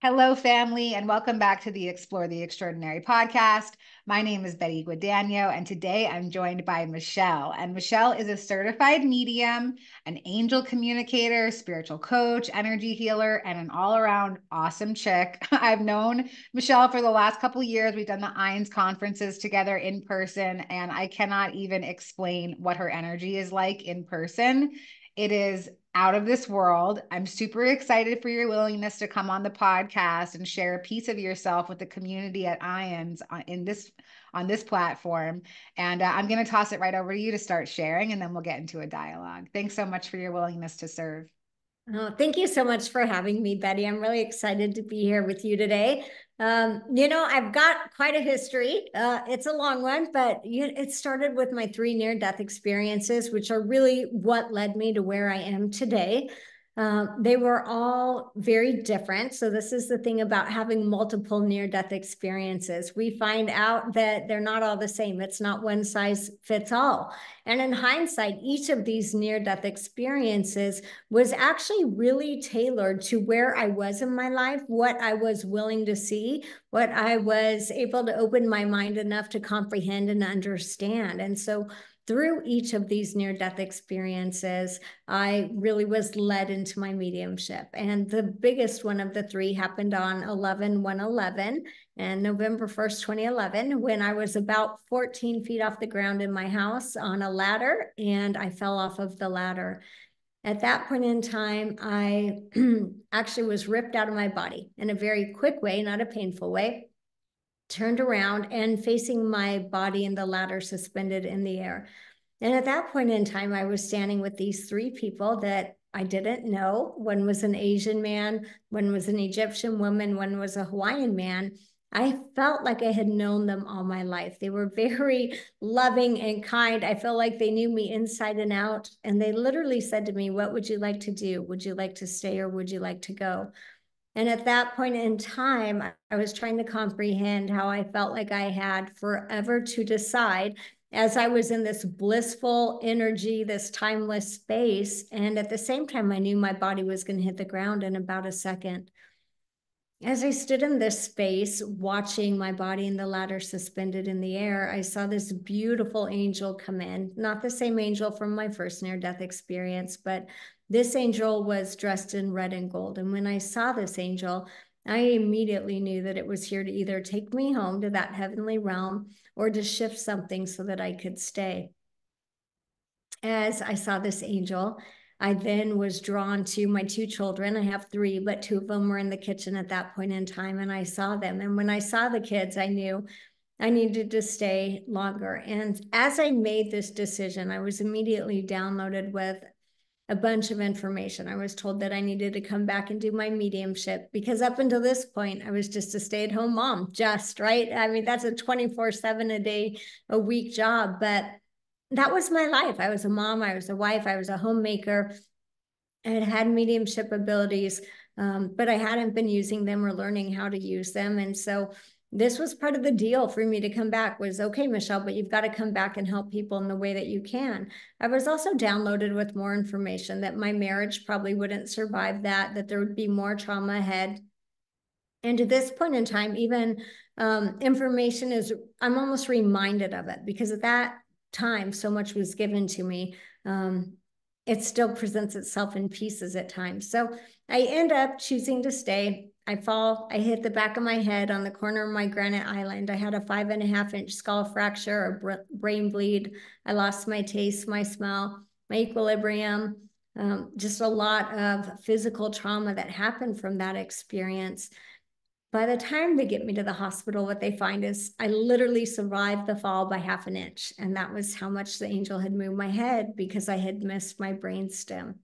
Hello, family, and welcome back to the Explore the Extraordinary podcast. My name is Betty Guadagno, and today I'm joined by Michelle. And Michelle is a certified medium, an angel communicator, spiritual coach, energy healer, and an all-around awesome chick. I've known Michelle for the last couple of years. We've done the INS conferences together in person, and I cannot even explain what her energy is like in person. It is out of this world. I'm super excited for your willingness to come on the podcast and share a piece of yourself with the community at IANS on this platform. And I'm going to toss it right over to you to start sharing, and then we'll get into a dialogue. Thanks so much for your willingness to serve. Oh, thank you so much for having me, Betty. I'm really excited to be here with you today. I've got quite a history. It's a long one, but it started with my 3 near-death experiences, which are really what led me to where I am today. They were all very different. So this is the thing about having multiple near-death experiences. We find out that they're not all the same. It's not one size fits all. And in hindsight, each of these near-death experiences was actually really tailored to where I was in my life, what I was willing to see, what I was able to open my mind enough to comprehend and understand. And so through each of these near-death experiences, I really was led into my mediumship. And the biggest one of the 3 happened on 11/1/11 and November 1st, 2011, when I was about 14 feet off the ground in my house on a ladder, and I fell off of the ladder. At that point in time, I actually was ripped out of my body in a very quick way, not a painful way, turned around and facing my body in the ladder suspended in the air. And at that point in time, I was standing with these 3 people that I didn't know. One was an Asian man, one was an Egyptian woman, one was a Hawaiian man. I felt like I had known them all my life. They were very loving and kind. I felt like they knew me inside and out. And they literally said to me, "What would you like to do? Would you like to stay or would you like to go?" And at that point in time, I was trying to comprehend how I felt like I had forever to decide as I was in this blissful energy, this timeless space. And at the same time, I knew my body was going to hit the ground in about a second. As I stood in this space, watching my body in the ladder suspended in the air, I saw this beautiful angel come in. Not the same angel from my first near-death experience, but this angel was dressed in red and gold. And when I saw this angel, I immediately knew that it was here to either take me home to that heavenly realm or to shift something so that I could stay. As I saw this angel, I then was drawn to my 2 children. I have 3, but 2 of them were in the kitchen at that point in time, and I saw them. And when I saw the kids, I knew I needed to stay longer. And as I made this decision, I was immediately downloaded with a bunch of information. I was told that I needed to come back and do my mediumship because up until this point, I was just a stay-at-home mom, right? I mean, that's a 24/7 a day, a week job, but that was my life. I was a mom, I was a wife, I was a homemaker. I had mediumship abilities, but I hadn't been using them or learning how to use them. And so this was part of the deal for me to come back was, okay, Michelle, but you've got to come back and help people in the way that you can. I was also downloaded with more information that my marriage probably wouldn't survive that there would be more trauma ahead. And to this point in time, even information I'm almost reminded of it because at that time, so much was given to me. It still presents itself in pieces at times. So I end up choosing to stay. I fall, I hit the back of my head on the corner of my granite island. I had a 5.5-inch skull fracture, a brain bleed. I lost my taste, my smell, my equilibrium, just a lot of physical trauma that happened from that experience. By the time they get me to the hospital, what they find is I literally survived the fall by 1/2 inch. And that was how much the angel had moved my head because I had missed my brain stem.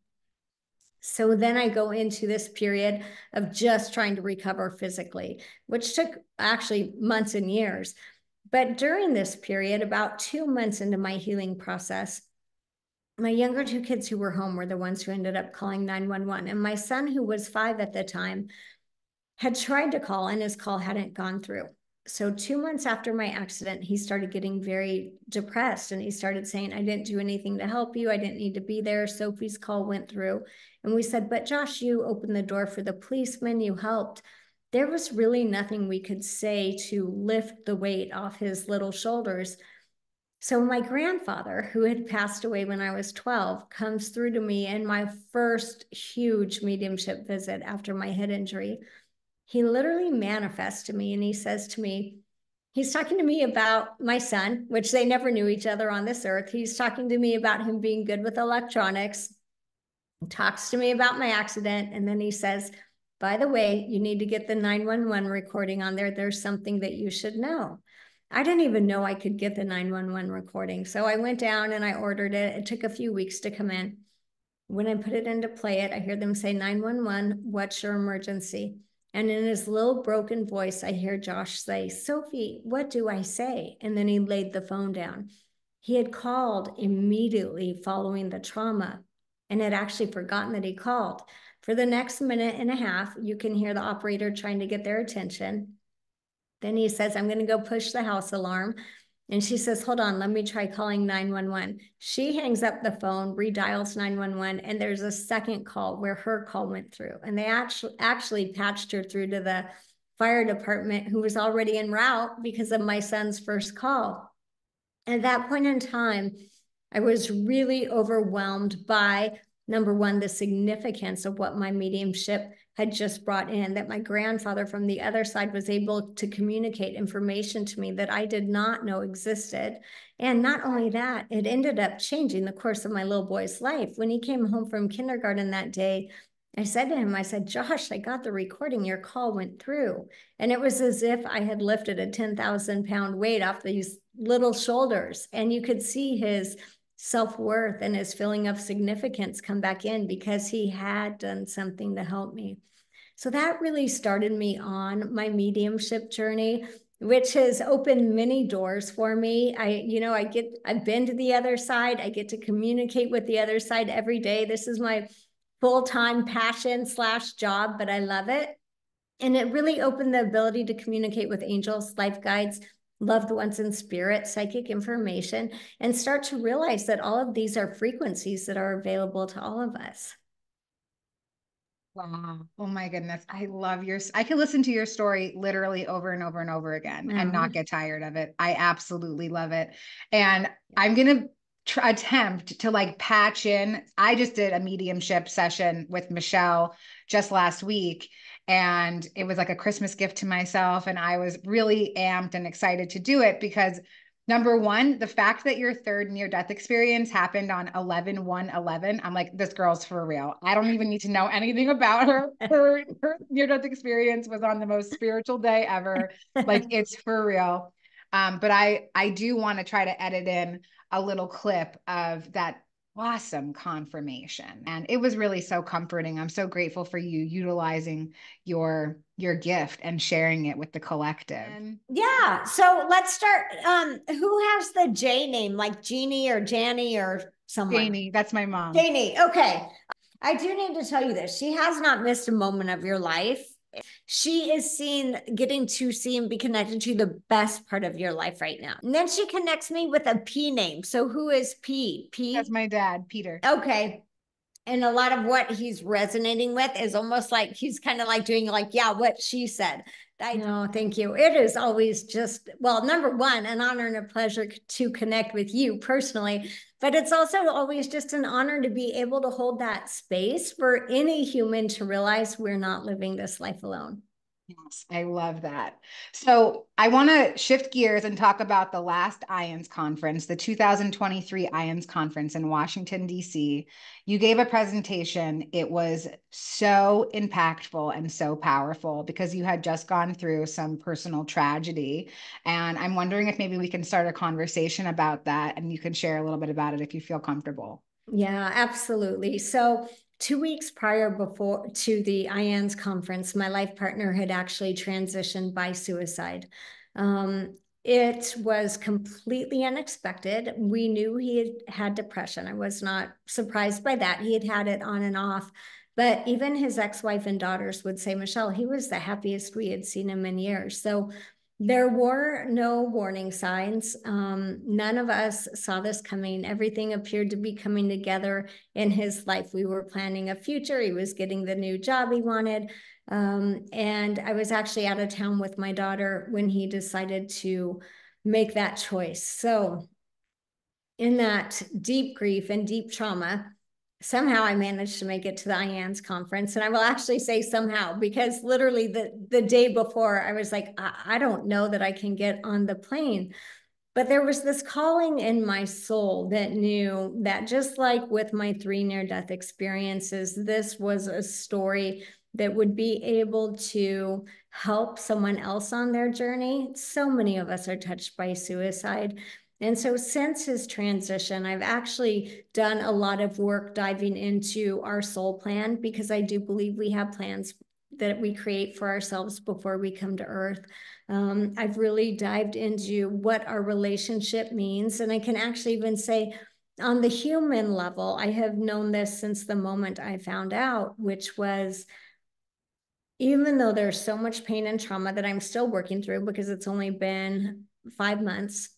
So then I go into this period of just trying to recover physically, which took actually months and years. But during this period, about 2 months into my healing process, my younger 2 kids who were home were the ones who ended up calling 911. And my son, who was 5 at the time, had tried to call and his call hadn't gone through. So 2 months after my accident, he started getting very depressed and he started saying, "I didn't do anything to help you. I didn't need to be there." Sophie's call went through and we said, "But Josh, you opened the door for the policeman, you helped." there was really nothing we could say to lift the weight off his little shoulders. So my grandfather, who had passed away when I was 12, comes through to me in my first huge mediumship visit after my head injury. He literally manifests to me and he says to me, he's talking to me about my son, which they never knew each other on this earth. He's talking to me about him being good with electronics, talks to me about my accident, and then he says, by the way, you need to get the 911 recording on there. There's something that you should know. I didn't even know I could get the 911 recording. So I went down and I ordered it. It took a few weeks to come in. When I put it into play it, I hear them say, 911, what's your emergency? And in his little broken voice, I hear Josh say, Sophie, what do I say? And then he laid the phone down. He had called immediately following the trauma and had actually forgotten that he called. For the next minute and a half, you can hear the operator trying to get their attention. Then he says, I'm going to go push the house alarm. And she says, hold on, let me try calling 911. She hangs up the phone, redials 911, and there's a second call where her call went through. And they actually patched her through to the fire department, who was already en route because of my son's first call. At that point in time, I was really overwhelmed by, number one, the significance of what my mediumship had just brought in, that my grandfather from the other side was able to communicate information to me that I did not know existed. And not only that, it ended up changing the course of my little boy's life. When he came home from kindergarten that day, I said to him, I said, Josh, I got the recording, your call went through. And it was as if I had lifted a 10,000-pound weight off these little shoulders. And you could see his self-worth and his feeling of significance come back in because he had done something to help me. So that really started me on my mediumship journey, which has opened many doors for me. I've been to the other side. I get to communicate with the other side every day. This is my full-time passion / job, but I love it. And it really opened the ability to communicate with angels, life guides, loved ones in spirit, psychic information, and start to realize that all of these are frequencies that are available to all of us. Wow. Oh my goodness. I could listen to your story literally over and over and over again and not get tired of it. I absolutely love it. And I'm going to attempt to like patch in. I just did a mediumship session with Michelle just last week, and it was like a Christmas gift to myself. And I was really amped and excited to do it because number one, the fact that your third near-death experience happened on 11/1/11, I'm like, this girl's for real. I don't even need to know anything about her. Her near-death experience was on the most spiritual day ever. Like, it's for real. But I do want to try to edit in a little clip of that awesome confirmation. And it was really so comforting. I'm so grateful for you utilizing your gift and sharing it with the collective. Yeah. So let's start. Who has the J name, like Jeannie or Janny or someone? Janie, that's my mom. Janie. Okay. I do need to tell you this. She has not missed a moment of your life. She is getting to see and be connected to the best part of your life right now. And then she connects me with a P name. So who is P? P? That's my dad, Peter. Okay. And a lot of what he's resonating with is almost like he's kind of like doing like, yeah, what she said. No, thank you. It is always just, well, number one, an honor and a pleasure to connect with you personally, but it's also always just an honor to be able to hold that space for any human to realize we're not living this life alone. Yes, I love that. So I want to shift gears and talk about the last IONS conference, the 2023 IONS conference in Washington, D.C. You gave a presentation. It was so impactful and so powerful because you had just gone through some personal tragedy. And I'm wondering if maybe we can start a conversation about that and you can share a little bit about it if you feel comfortable. Yeah, absolutely. So 2 weeks prior to the IANS conference, my life partner had actually transitioned by suicide. It was completely unexpected. We knew he had depression. I was not surprised by that. He had had it on and off. But even his ex-wife and daughters would say, Michelle, he was the happiest we had seen him in years. So There were no warning signs. None of us saw this coming. Everything appeared to be coming together in his life. We were planning a future. He was getting the new job he wanted. And I was actually out of town with my daughter when he decided to make that choice. So in that deep grief and deep trauma, somehow I managed to make it to the IANS conference. And I will actually say somehow, because literally the day before I was like, I don't know that I can get on the plane. But there was this calling in my soul that knew that, just like with my 3 near-death experiences, this was a story that would be able to help someone else on their journey. So many of us are touched by suicide. And so since his transition, I've actually done a lot of work diving into our soul plan, because I do believe we have plans that we create for ourselves before we come to earth. I've really dived into what our relationship means. And I can actually even say, on the human level, I have known this since the moment I found out, which was, even though there's so much pain and trauma that I'm still working through, because it's only been 5 months,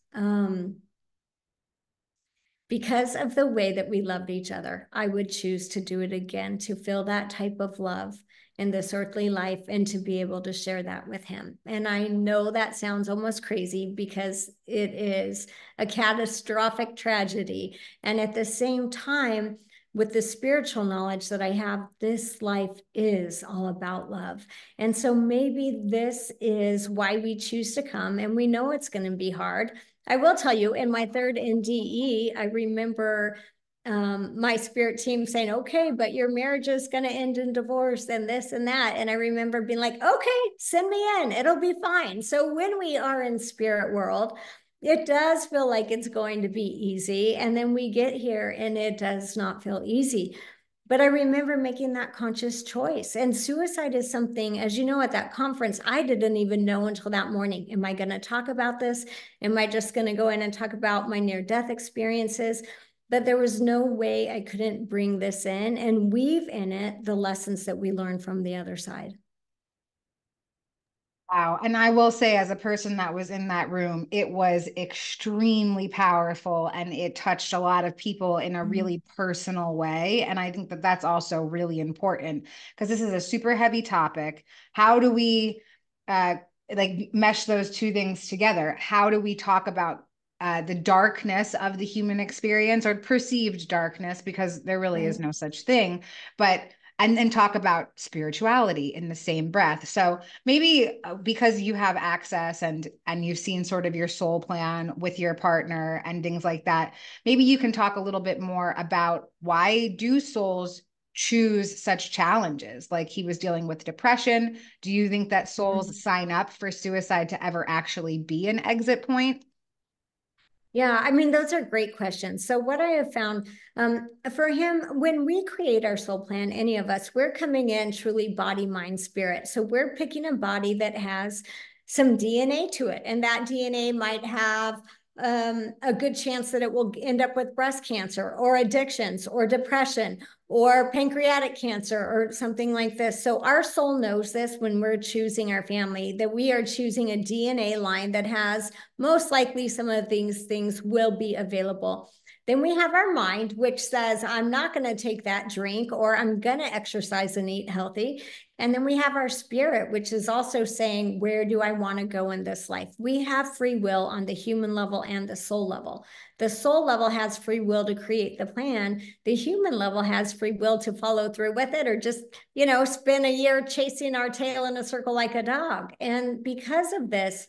because of the way that we loved each other, I would choose to do it again, to feel that type of love in this earthly life and to be able to share that with him. And I know that sounds almost crazy, because it is a catastrophic tragedy. And at the same time, with the spiritual knowledge that I have, this life is all about love. And so maybe this is why we choose to come. And we know it's going to be hard. I will tell you, in my 3rd NDE, I remember my spirit team saying, okay, but your marriage is going to end in divorce and this and that. And I remember being like, okay, send me in, it'll be fine. So when we are in spirit world, it does feel like it's going to be easy. And then we get here and it does not feel easy. But I remember making that conscious choice. And suicide is something, as you know, at that conference, I didn't even know until that morning. Am I going to talk about this? Am I just going to go in and talk about my near-death experiences? But there was no way I couldn't bring this in and weave in it the lessons that we learned from the other side. Wow. And I will say, as a person that was in that room, it was extremely powerful and it touched a lot of people in a really personal way. And I think that that's also really important, because this is a super heavy topic. How do we like mesh those two things together? How do we talk about the darkness of the human experience, or perceived darkness, because there really is no such thing, but and talk about spirituality in the same breath. So maybe because you have access and you've seen sort of your soul plan with your partner and things like that, maybe you can talk a little bit more about, why do souls choose such challenges? Like, he was dealing with depression. Do you think that souls sign up for suicide to ever actually be an exit point? Yeah, I mean, those are great questions. So what I have found for him, when we create our soul plan, any of us, we're coming in truly body, mind, spirit. So we're picking a body that has some DNA to it. And that DNA might have a good chance that it will end up with breast cancer or addictions or depression or pancreatic cancer or something like this. So our soul knows this when we're choosing our family, that we are choosing a DNA line that has most likely some of these things will be available. Then we have our mind, which says, I'm not going to take that drink, or I'm going to exercise and eat healthy. And then we have our spirit, which is also saying, where do I want to go in this life? We have free will on the human level and the soul level. The soul level has free will to create the plan. The human level has free will to follow through with it, or just, spend a year chasing our tail in a circle like a dog. And because of this,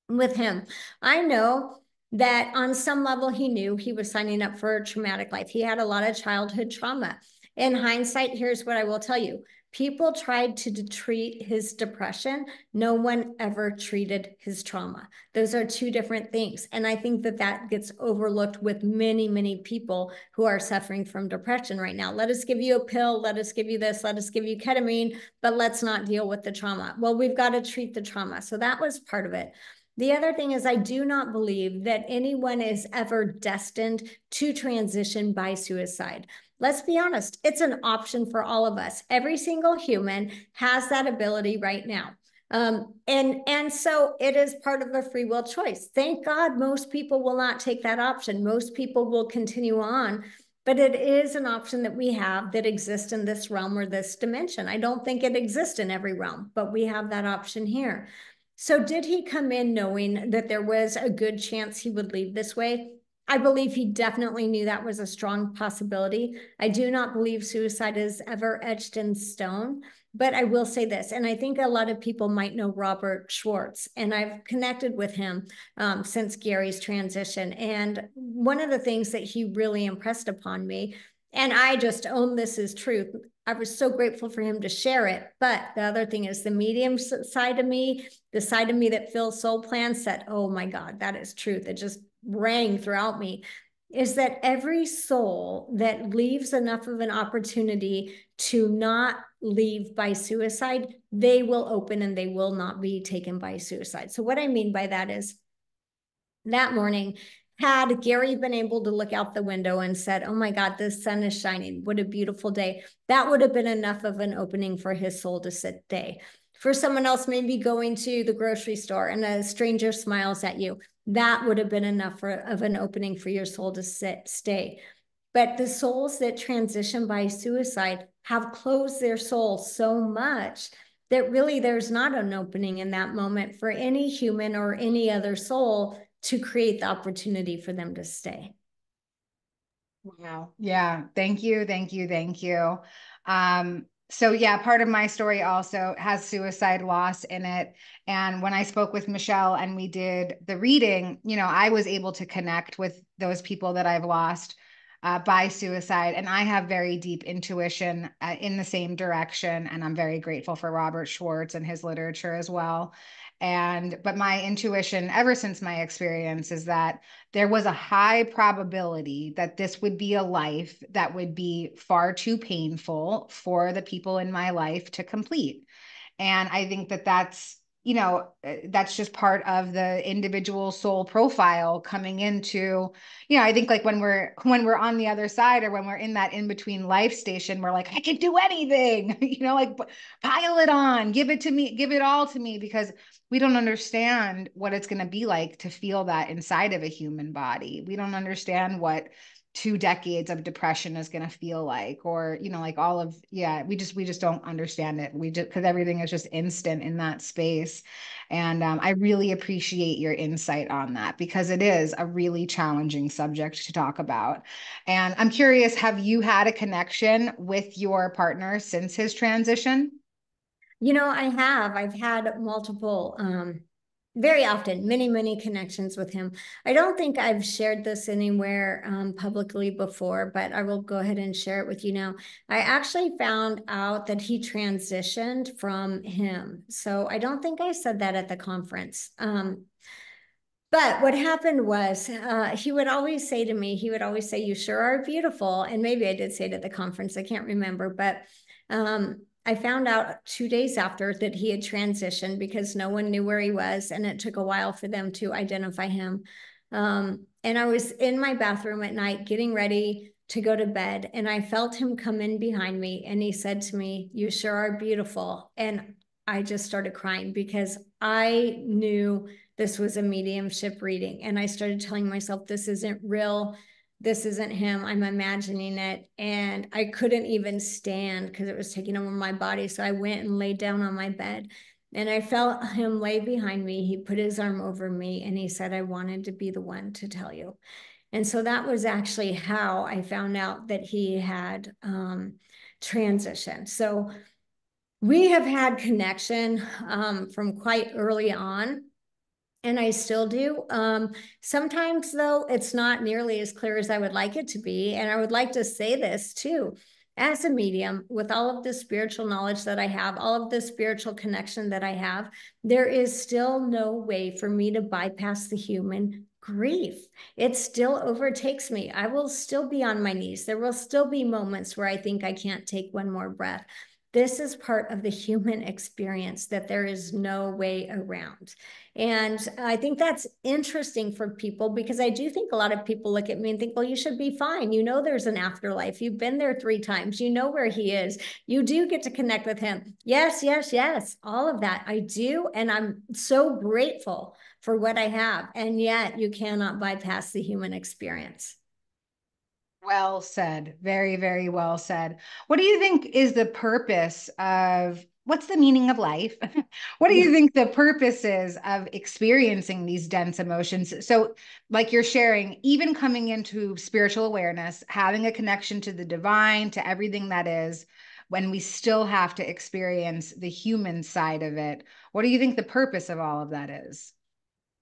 with him, I know that on some level he knew he was signing up for a traumatic life. He had a lot of childhood trauma. In hindsight, here's what I will tell you. People tried to treat his depression. No one ever treated his trauma. Those are two different things. And I think that that gets overlooked with many, many people who are suffering from depression right now. Let us give you a pill. Let us give you this. Let us give you ketamine, but let's not deal with the trauma. Well, we've got to treat the trauma. So that was part of it. The other thing is, I do not believe that anyone is ever destined to transition by suicide. Let's be honest, it's an option for all of us. Every single human has that ability right now. And so it is part of a free will choice. Thank God most people will not take that option. Most people will continue on, but it is an option that we have that exists in this realm or this dimension. I don't think it exists in every realm, but we have that option here. So did he come in knowing that there was a good chance he would leave this way? I believe he definitely knew that was a strong possibility. I do not believe suicide is ever etched in stone. But I will say this, and I think a lot of people might know Robert Schwartz, and I've connected with him since Gary's transition. And one of the things that he really impressed upon me, and I just own this as truth, I was so grateful for him to share it. But the other thing is the medium side of me, the side of me that feels soul plans, said, oh my God, that is truth. It just rang throughout me, is that every soul that leaves enough of an opportunity to not leave by suicide, they will open and they will not be taken by suicide. So what I mean by that is that morning, had Gary been able to look out the window and said, oh my God, the sun is shining, what a beautiful day, that would have been enough of an opening for his soul to stay. For someone else, maybe going to the grocery store and a stranger smiles at you, that would have been enough of an opening for your soul to stay. But the souls that transition by suicide have closed their soul so much that really there's not an opening in that moment for any human or any other soul to create the opportunity for them to stay. Wow. Yeah. Thank you. Thank you. Thank you. So yeah, part of my story also has suicide loss in it. And when I spoke with Michelle and we did the reading, I was able to connect with those people that I've lost by suicide. And I have very deep intuition in the same direction. And I'm very grateful for Robert Schwartz and his literature as well. But my intuition, ever since my experience, is that there was a high probability that this would be a life that would be far too painful for the people in my life to complete. And I think that that's just part of the individual soul profile coming into, I think like when we're on the other side, or when we're in that in-between life station, we're like, I can do anything, like pile it on, give it to me, give it all to me, because we don't understand what it's going to be like to feel that inside of a human body. We don't understand what 2 decades of depression is going to feel like, or like we just don't understand it. We just, because everything is just instant in that space. And I really appreciate your insight on that, because it is a really challenging subject to talk about. And I'm curious, have you had a connection with your partner since his transition? I have. I've had multiple, very often, many, many connections with him. I don't think I've shared this anywhere publicly before, but I will go ahead and share it with you now. I actually found out that he transitioned from him. So I don't think I said that at the conference. But what happened was he would always say to me, you sure are beautiful. And maybe I did say it at the conference, I can't remember, but I found out 2 days after that he had transitioned, because no one knew where he was, and it took a while for them to identify him. And I was in my bathroom at night getting ready to go to bed, and I felt him come in behind me, and he said to me, you sure are beautiful. And I just started crying, because I knew this was a mediumship reading. And I started telling myself, this isn't real. This isn't him. I'm imagining it. And I couldn't even stand because it was taking over my body. So I went and laid down on my bed, and I felt him lay behind me. He put his arm over me, and he said, I wanted to be the one to tell you. And so that was actually how I found out that he had transitioned. So we have had connection from quite early on. And I still do. Sometimes, though, it's not nearly as clear as I would like it to be. And I would like to say this too. As a medium, with all of the spiritual knowledge that I have, all of the spiritual connection that I have, there is still no way for me to bypass the human grief. It still overtakes me. I will still be on my knees. There will still be moments where I think I can't take one more breath. This is part of the human experience that there is no way around. And I think that's interesting for people, because I do think a lot of people look at me and think, well, you should be fine. You know, there's an afterlife. You've been there 3 times. You know where he is. You do get to connect with him. Yes, yes, yes. All of that I do. And I'm so grateful for what I have. And yet you cannot bypass the human experience. Well said. Very, very well said. What do you think is the purpose of what's the meaning of life? What do you think the purpose is of experiencing these dense emotions? So, like you're sharing, even coming into spiritual awareness, having a connection to the divine, to everything that is, when we still have to experience the human side of it. What do you think the purpose of all of that is?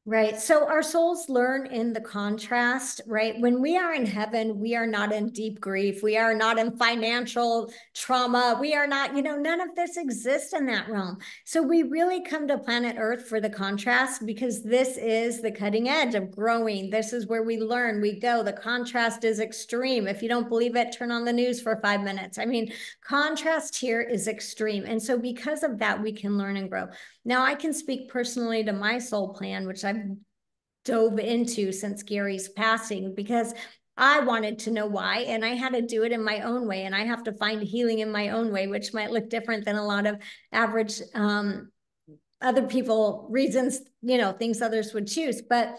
Right. So our souls learn in the contrast, right? When we are in heaven, we are not in deep grief. We are not in financial trauma. We are not, none of this exists in that realm. So we really come to planet Earth for the contrast, because this is the cutting edge of growing. This is where we learn, we go. The contrast is extreme. If you don't believe it, turn on the news for 5 minutes. I mean, contrast here is extreme. And so because of that, we can learn and grow. Now, I can speak personally to my soul plan, which I've dove into since Gary's passing, because I wanted to know why, and I had to do it in my own way, and I have to find healing in my own way, which might look different than a lot of average other people reasons, things others would choose. But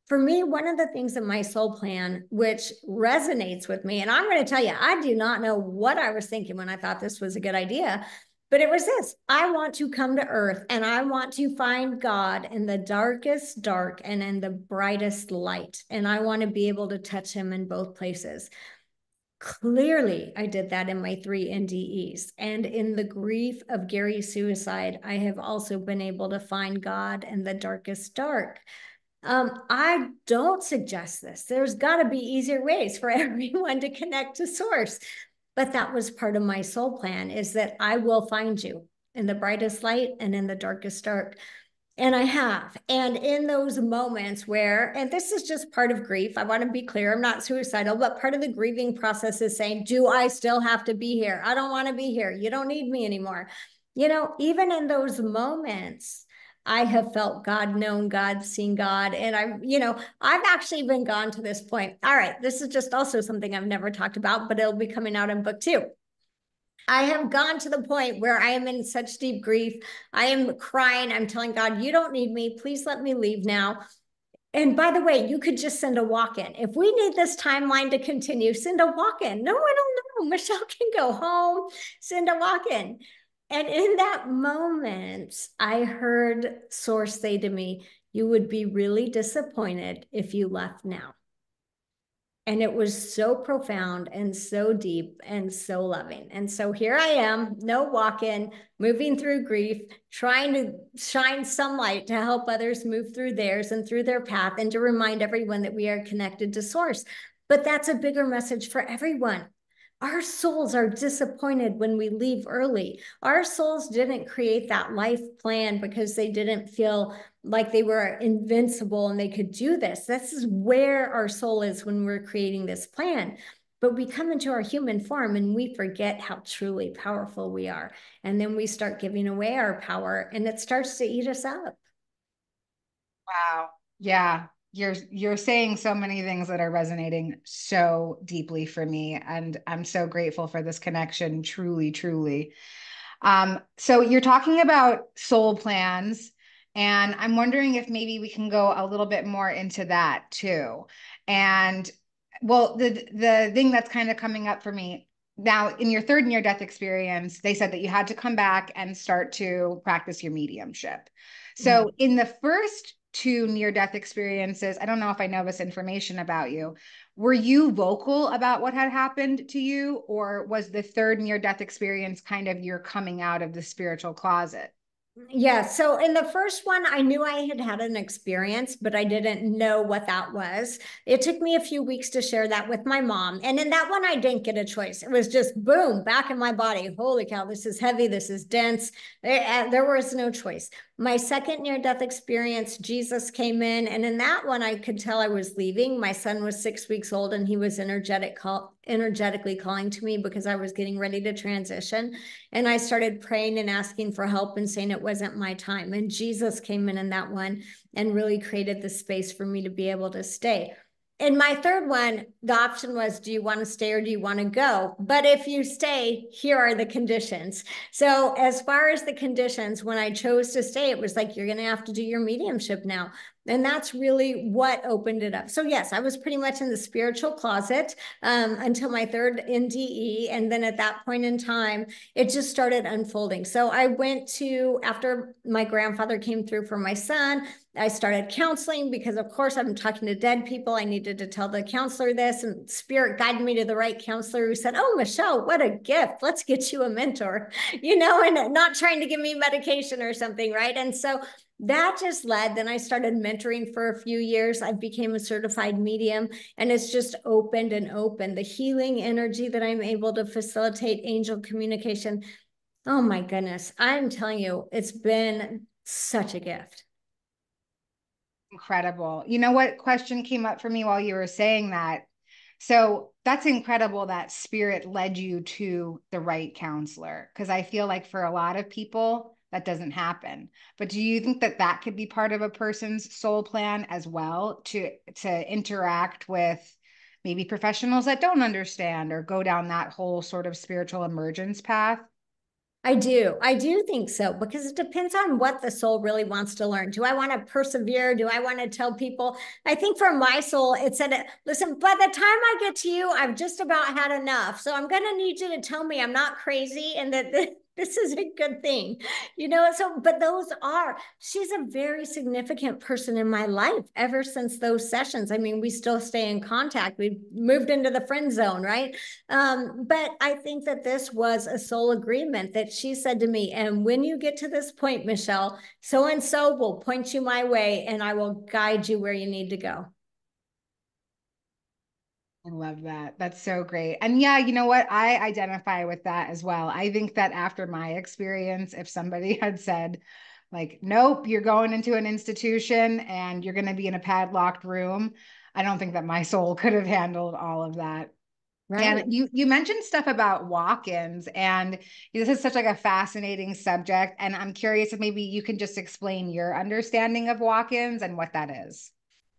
for me, one of the things in my soul plan, which resonates with me, and I'm going to tell you, I do not know what I was thinking when I thought this was a good idea, but it was this: I want to come to earth and I want to find God in the darkest dark and in the brightest light. And I want to be able to touch him in both places. Clearly, I did that in my 3 NDEs. And in the grief of Gary's suicide, I have also been able to find God in the darkest dark. I don't suggest this. There's got to be easier ways for everyone to connect to source. But that was part of my soul plan, is that I will find you in the brightest light and in the darkest dark. And I have. And in those moments where, and this is just part of grief, I want to be clear, I'm not suicidal, but part of the grieving process is saying, do I still have to be here? I don't want to be here. You don't need me anymore. Even in those moments, I have felt God, known God, seen God. And I've actually even gone to this point. All right, this is just also something I've never talked about, but it'll be coming out in book 2. I have gone to the point where I am in such deep grief. I am crying. I'm telling God, you don't need me. Please let me leave now. And by the way, you could just send a walk-in. If we need this timeline to continue, send a walk-in. No, I don't know. Michelle can go home, send a walk-in. And in that moment, I heard Source say to me, you would be really disappointed if you left now. And it was so profound and so deep and so loving. And so here I am, no walk-in, moving through grief, trying to shine some light to help others move through theirs and through their path, and to remind everyone that we are connected to source. But that's a bigger message for everyone. Our souls are disappointed when we leave early. Our souls didn't create that life plan because they didn't feel like they were invincible and they could do this. This is where our soul is when we're creating this plan. But we come into our human form and we forget how truly powerful we are. And then we start giving away our power and it starts to eat us up. Wow. Yeah. You're saying so many things that are resonating so deeply for me. And I'm so grateful for this connection. Truly, truly. So you're talking about soul plans, and I'm wondering if maybe we can go a little bit more into that too. And well, the thing that's kind of coming up for me now, in your third near-death experience, they said that you had to come back and start to practice your mediumship. So in the first 2 near-death experiences, I don't know if I know this information about you. Were you vocal about what had happened to you, or was the third near-death experience kind of your coming out of the spiritual closet? Yeah. So in the first one, I knew I had had an experience, but I didn't know what that was. It took me a few weeks to share that with my mom. And in that one, I didn't get a choice. It was just boom, back in my body. Holy cow, this is heavy. This is dense. There was no choice. My second near-death experience, Jesus came in. And in that one, I could tell I was leaving. My son was 6 weeks old and he was energetically calling to me because I was getting ready to transition. And I started praying and asking for help and saying it wasn't my time. And Jesus came in that one and really created the space for me to be able to stay. In my third one, the option was, do you want to stay or do you want to go? But if you stay, here are the conditions. So as far as the conditions, when I chose to stay, it was like, you're going to have to do your mediumship now. And that's really what opened it up. So yes, I was pretty much in the spiritual closet until my third NDE. And then at that point in time, it just started unfolding. So I went to, after my grandfather came through for my son, I started counseling because, of course, I'm talking to dead people. I needed to tell the counselor this, and Spirit guided me to the right counselor who said, "Oh, Michelle, what a gift. Let's get you a mentor," and not trying to give me medication or something, right? And so that just led. Then I started mentoring for a few years. I became a certified medium, and it's just opened and opened. The healing energy that I'm able to facilitate, angel communication. Oh my goodness. I'm telling you, it's been such a gift. Incredible. You know what question came up for me while you were saying that? So that's incredible that spirit led you to the right counselor, because I feel like for a lot of people that doesn't happen. But do you think that that could be part of a person's soul plan as well, to interact with maybe professionals that don't understand or go down that whole sort of spiritual emergence path? I do. I do think so because it depends on what the soul really wants to learn. Do I want to persevere? Do I want to tell people? I think for my soul, it said, listen, by the time I get to you, I've just about had enough. So I'm going to need you to tell me I'm not crazy and that this is a good thing, So, but she's a very significant person in my life ever since those sessions. I mean, we still stay in contact. We moved into the friend zone, right? But I think that this was a soul agreement that she said to me, and when you get to this point, Michelle, so and so will point you my way and I will guide you where you need to go. I love that. That's so great. And yeah, you know what? I identify with that as well. I think that after my experience, if somebody had said, like, nope, you're going into an institution and you're going to be in a padlocked room, I don't think that my soul could have handled all of that. Right. And you mentioned stuff about walk-ins, and this is such like a fascinating subject. And I'm curious if maybe you can just explain your understanding of walk-ins and what that is.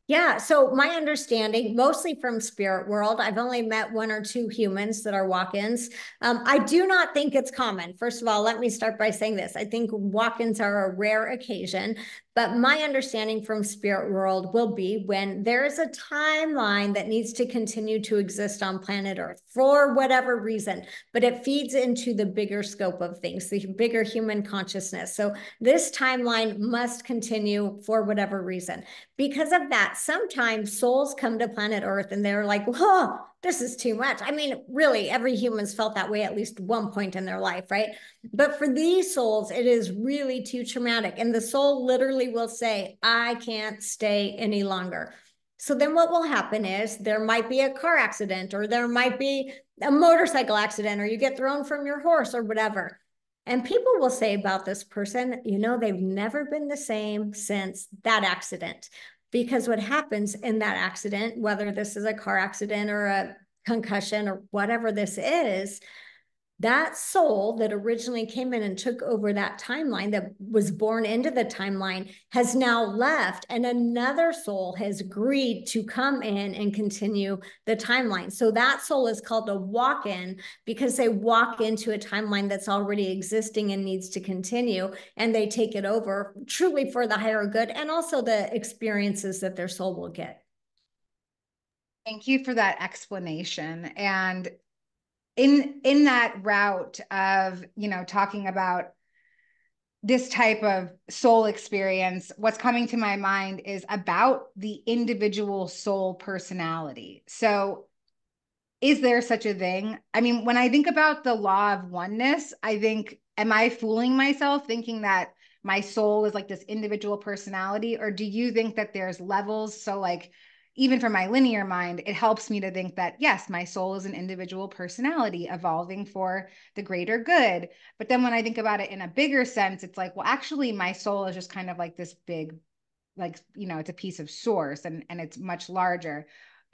Yeah, so my understanding, mostly from spirit world, I've only met one or two humans that are walk-ins. I do not think it's common. First of all, let me start by saying this. I think walk-ins are a rare occasion, but my understanding from spirit world will be when there is a timeline that needs to continue to exist on planet Earth for whatever reason, but it feeds into the bigger scope of things, the bigger human consciousness. So this timeline must continue for whatever reason. Because of that, sometimes souls come to planet Earth and they're like, whoa, this is too much. I mean, really, every human's felt that way at least one point in their life, right? But for these souls, it is really too traumatic. And the soul literally will say, I can't stay any longer. So then what will happen is there might be a car accident, or there might be a motorcycle accident, or you get thrown from your horse or whatever. And people will say about this person, they've never been the same since that accident. Because what happens in that accident, whether this is a car accident or a concussion or whatever this is, that soul that originally came in and took over that timeline, that was born into the timeline, has now left, and another soul has agreed to come in and continue the timeline. So that soul is called a walk-in because they walk into a timeline that's already existing and needs to continue, and they take it over truly for the higher good and also the experiences that their soul will get. Thank you for that explanation. And in that route of, talking about this type of soul experience, what's coming to my mind is about the individual soul personality. So is there such a thing? I mean, when I think about the law of oneness, I think, am I fooling myself thinking that my soul is like this individual personality, or do you think that there's levels? So like, even for my linear mind, it helps me to think that, yes, my soul is an individual personality evolving for the greater good. But then when I think about it in a bigger sense, it's like, well, actually, my soul is just kind of like this big, like, it's a piece of source, and it's much larger.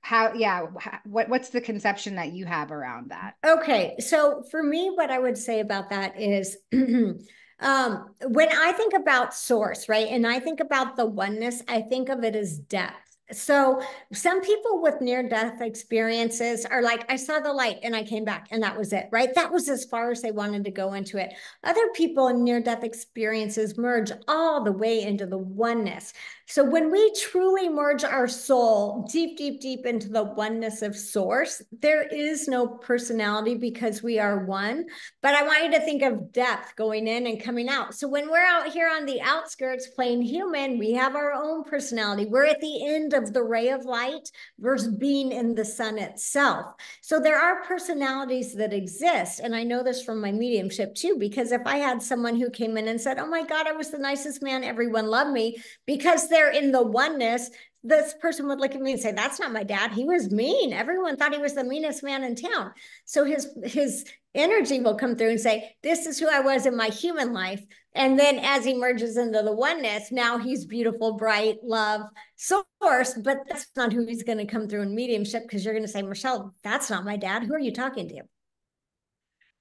How, yeah, what's the conception that you have around that? Okay, so for me, what I would say about that is when I think about source, right, and I think about the oneness, I think of it as depth. So some people with near-death experiences are like, I saw the light and I came back and that was it, right? That was as far as they wanted to go into it. Other people in near-death experiences merge all the way into the oneness. So when we truly merge our soul deep, deep, deep into the oneness of source, there is no personality because we are one. But I want you to think of depth going in and coming out. So when we're out here on the outskirts playing human, we have our own personality. We're at the end of the ray of light versus being in the sun itself. So there are personalities that exist. And I know this from my mediumship too, because if I had someone who came in and said, oh my God, I was the nicest man, everyone loved me, because they're in the oneness, this person would look at me and say, that's not my dad. He was mean. Everyone thought he was the meanest man in town. So his energy will come through and say, this is who I was in my human life. And then as he merges into the oneness, now he's beautiful, bright, love, source, but that's not who he's going to come through in mediumship, because you're going to say, Michelle, that's not my dad. Who are you talking to?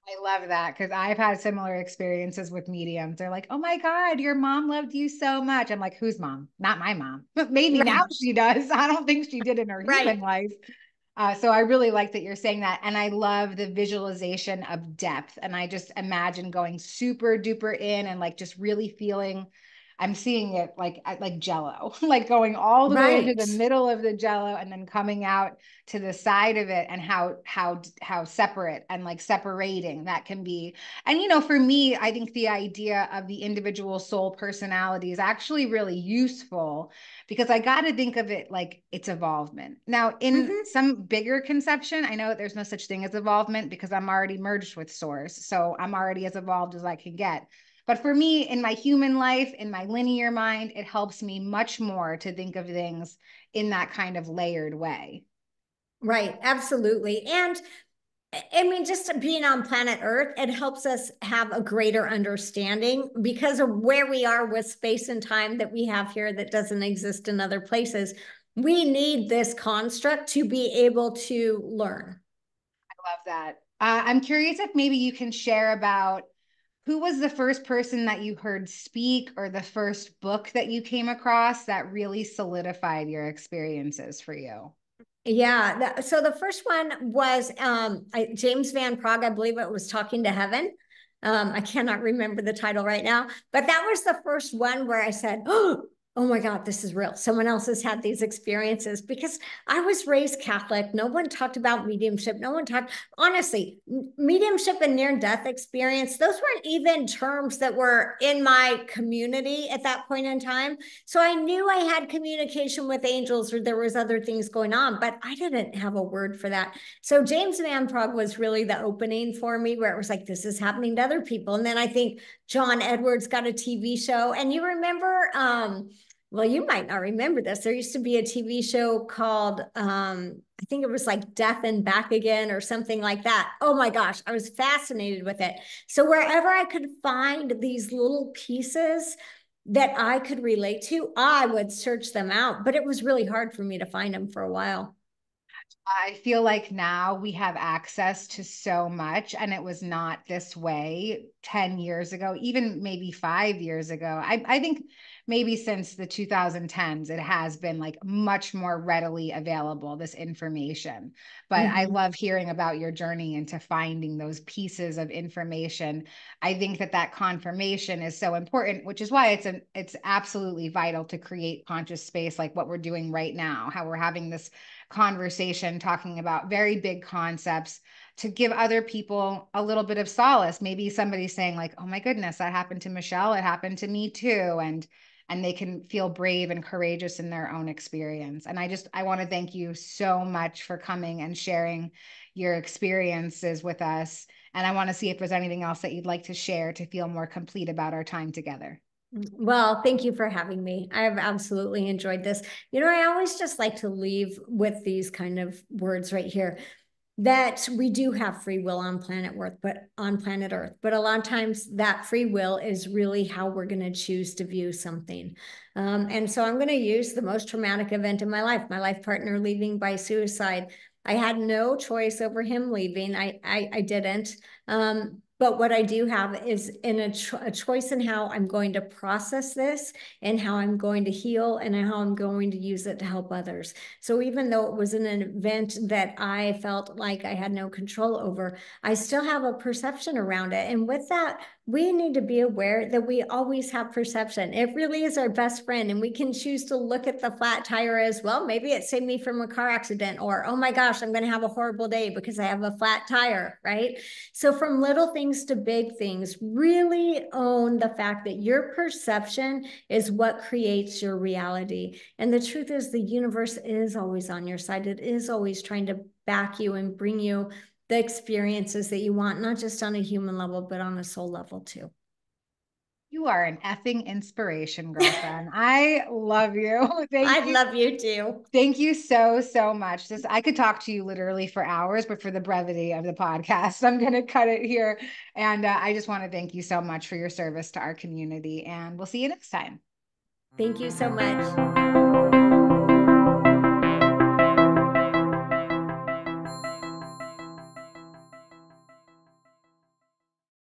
I love that, because I've had similar experiences with mediums. They're like, oh my God, your mom loved you so much. I'm like, whose mom? Not my mom. Maybe now Right. she does. I don't think she did in her human Right. life. So I really like that you're saying that. And I love the visualization of depth. And I just imagine going super duper in and like just really feeling, I'm seeing it like Jello, like going all the way into Right. the middle of the Jello and then coming out to the side of it, and how separate and like separating that can be. And for me, I think the idea of the individual soul personality is actually really useful, because I got to think of it like it's evolvement. Now, in Mm-hmm. some bigger conception, I know that there's no such thing as evolvement because I'm already merged with source. So I'm already as evolved as I can get. But for me, in my human life, in my linear mind, it helps me much more to think of things in that kind of layered way. Right. Absolutely. And I mean, just being on planet Earth, it helps us have a greater understanding because of where we are with space and time that we have here that doesn't exist in other places. We need this construct to be able to learn. Love that. I'm curious if maybe you can share about who was the first person that you heard speak, or the first book that you came across that really solidified your experiences for you. Yeah. So the first one was James Van Praagh, I believe it was Talking to Heaven. I cannot remember the title right now, but that was the first one where I said, oh my God, this is real. Someone else has had these experiences, because I was raised Catholic. No one talked about mediumship. No one talked, honestly, mediumship and near death experience. Those weren't even terms that were in my community at that point in time. So I knew I had communication with angels, or there was other things going on, but I didn't have a word for that. So James Van Praagh was really the opening for me, where it was like, this is happening to other people. And then I think John Edwards got a TV show. And you remember, well, you might not remember this. There used to be a TV show called, I think it was like Death and Back Again or something like that. Oh my gosh, I was fascinated with it. So wherever I could find these little pieces that I could relate to, I would search them out. But it was really hard for me to find them for a while. I feel like now we have access to so much, and it was not this way 10 years ago, even maybe 5 years ago. I think maybe since the 2010s, it has been like much more readily available, this information. But I Mm-hmm. love hearing about your journey into finding those pieces of information. I think that confirmation is so important, which is why it's absolutely vital to create conscious space like what we're doing right now, how we're having this conversation talking about very big concepts, to give other people a little bit of solace. Maybe somebody's saying like, oh my goodness, that happened to Michelle, it happened to me too. And they can feel brave and courageous in their own experience. And I want to thank you so much for coming and sharing your experiences with us. And I want to see if there's anything else that you'd like to share to feel more complete about our time together. Well, thank you for having me. I've absolutely enjoyed this. I always just like to leave with these kind of words right here that we do have free will on planet Earth, but a lot of times that free will is really how we're going to choose to view something. And so I'm going to use the most traumatic event in my life partner leaving by suicide. I had no choice over him leaving. I didn't. But what I do have is in a choice in how I'm going to process this and how I'm going to heal and how I'm going to use it to help others. So even though it was an event that I felt like I had no control over, I still have a perception around it. And with that, we need to be aware that we always have perception. It really is our best friend. And we can choose to look at the flat tire as well. Maybe it saved me from a car accident, or, oh my gosh, I'm going to have a horrible day because I have a flat tire, right? So from little things to big things, really own the fact that your perception is what creates your reality. And the truth is, the universe is always on your side. It is always trying to back you and bring you the experiences that you want, not just on a human level, but on a soul level too. You are an effing inspiration, girlfriend. I love you. Thank I you. love you too. Thank you so, so much. This I could talk to you literally for hours, but for the brevity of the podcast, I'm going to cut it here. And I just want to thank you so much for your service to our community. And we'll see you next time. Thank you so much.